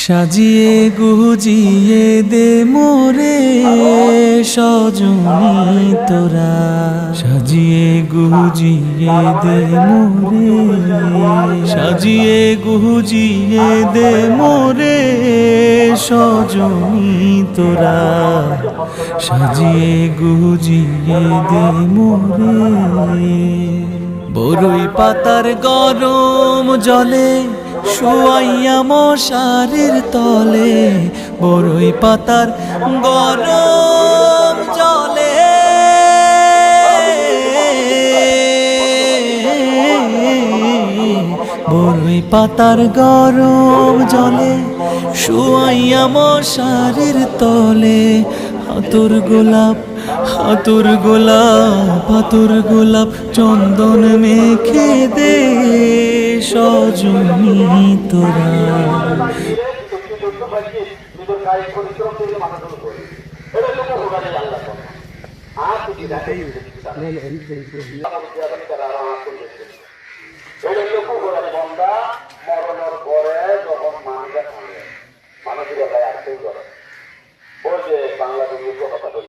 সাজিয়ে গুজিয়ে দে মোরে সজনী তোরা, সাজিয়ে গুজিয়ে দে মোরে, সাজিয়ে গুজিয়ে দে মোরে সজনী তোরা, সাজিয়ে গুজিয়ে দে মোরে। বরই পাতার গরম জলে শুয়াইয়া মশারির তলে, বরই পাতার গরম জলে, বরই পাতার গরম জলে শুয়াইয়া মশারির তলে, হাতুর গোলাপ হাতুর গোলাপ হাতুর গোলাপ চন্দন মেখে দে সজনী তোরা। বন্দা